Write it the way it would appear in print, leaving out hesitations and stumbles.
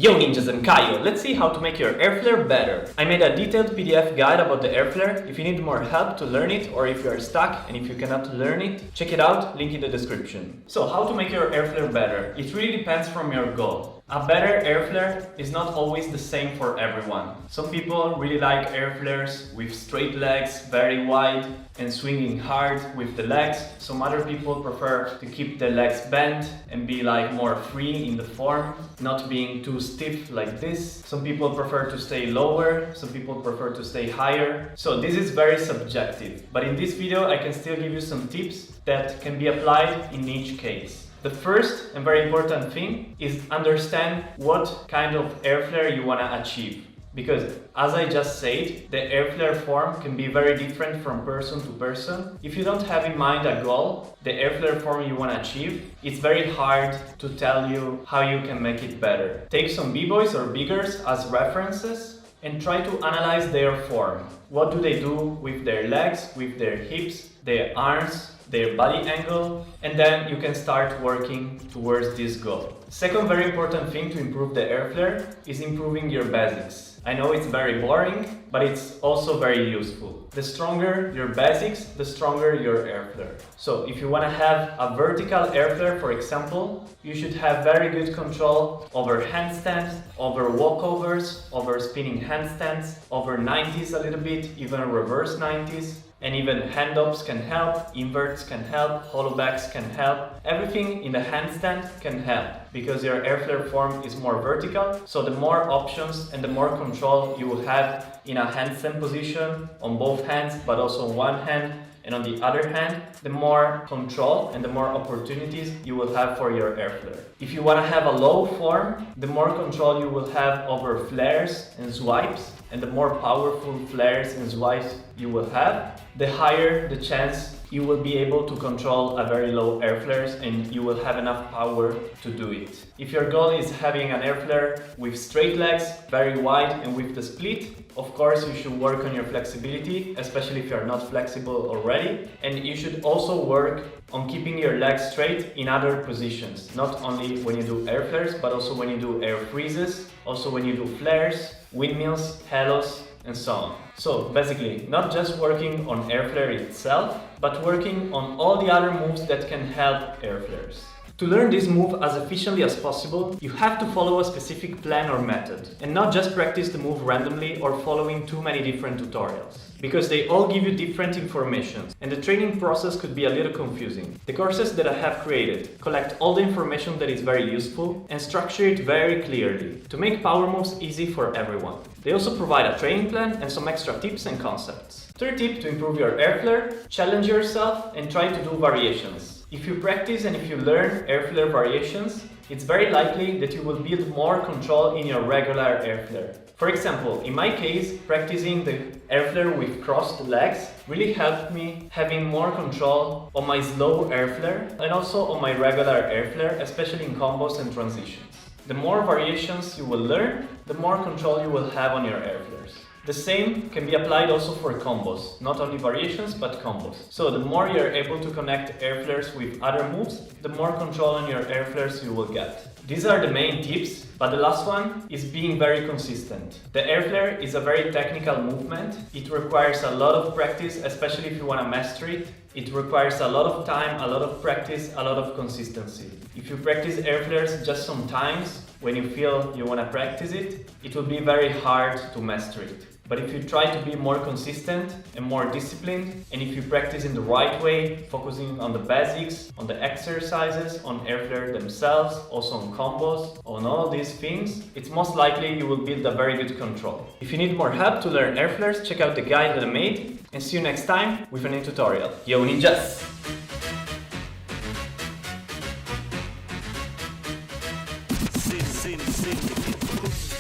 Yo ninjas and Kaio, let's see how to make your Airflare better. I made a detailed PDF guide about the Airflare. If you need more help to learn it or if you are stuck and if you cannot learn it, check it out, link in the description. So how to make your Airflare better? It really depends from your goal. A better Airflare is not always the same for everyone. Some people really like Airflares with straight legs, very wide and swinging hard with the legs. Some other people prefer to keep the legs bent and be like more free in the form, not being too stiff like this. Some people prefer to stay lower, some people prefer to stay higher. So this is very subjective, but in this video I can still give you some tips that can be applied in each case. The first and very important thing is understand what kind of Airflare you want to achieve. Because as I just said, the Airflare form can be very different from person to person. If you don't have in mind a goal, the Airflare form you want to achieve, it's very hard to tell you how you can make it better. Take some b-boys or biggers as references and try to analyze their form. What do they do with their legs, with their hips, their arms, their body angle, and then you can start working towards this goal. Second very important thing to improve the Airflare is improving your basics. I know it's very boring, but it's also very useful. The stronger your basics, the stronger your Airflare. So if you want to have a vertical Airflare, for example, you should have very good control over handstands, over walkovers, over spinning handstands, over 90s a little bit, even reverse 90s. And even hand-ups can help, inverts can help, hollowbacks can help. Everything in the handstand can help because your Airflare form is more vertical. So the more options and the more control you will have in a handstand position on both hands, but also on one hand and on the other hand, the more control and the more opportunities you will have for your Airflare. If you want to have a low form, the more control you will have over flares and swipes, and the more powerful flares and swipes you will have, the higher the chance you will be able to control a very low Airflares and you will have enough power to do it. If your goal is having an Airflare with straight legs, very wide and with the split, of course you should work on your flexibility, especially if you are not flexible already. And you should also work on keeping your legs straight in other positions, not only when you do Airflares, but also when you do air freezes, also when you do flares, windmills, halos, and so on. So basically, not just working on Airflare itself, but working on all the other moves that can help Airflares. To learn this move as efficiently as possible, you have to follow a specific plan or method, and not just practice the move randomly or following too many different tutorials. Because they all give you different information, and the training process could be a little confusing. The courses that I have created collect all the information that is very useful and structure it very clearly to make power moves easy for everyone. They also provide a training plan and some extra tips and concepts. Third tip to improve your Airflare: challenge yourself and try to do variations. If you practice and if you learn Airflare variations, it's very likely that you will build more control in your regular Airflare. For example, in my case, practicing the Airflare with crossed legs really helped me having more control on my slow Airflare and also on my regular Airflare, especially in combos and transitions. The more variations you will learn, the more control you will have on your Airflares. The same can be applied also for combos, not only variations but combos. So the more you're able to connect Airflares with other moves, the more control on your Airflares you will get. These are the main tips, but the last one is being very consistent. The Airflare is a very technical movement. It requires a lot of practice, especially if you want to master it. It requires a lot of time, a lot of practice, a lot of consistency. If you practice Airflares just sometimes, when you feel you want to practice it, it will be very hard to master it. But if you try to be more consistent and more disciplined, and if you practice in the right way, focusing on the basics, on the exercises, on Airflare themselves, also on combos, on all these things, it's most likely you will build a very good control. If you need more help to learn Airflares, check out the guide that I made, and see you next time with a new tutorial. Yo ninjas! Sim.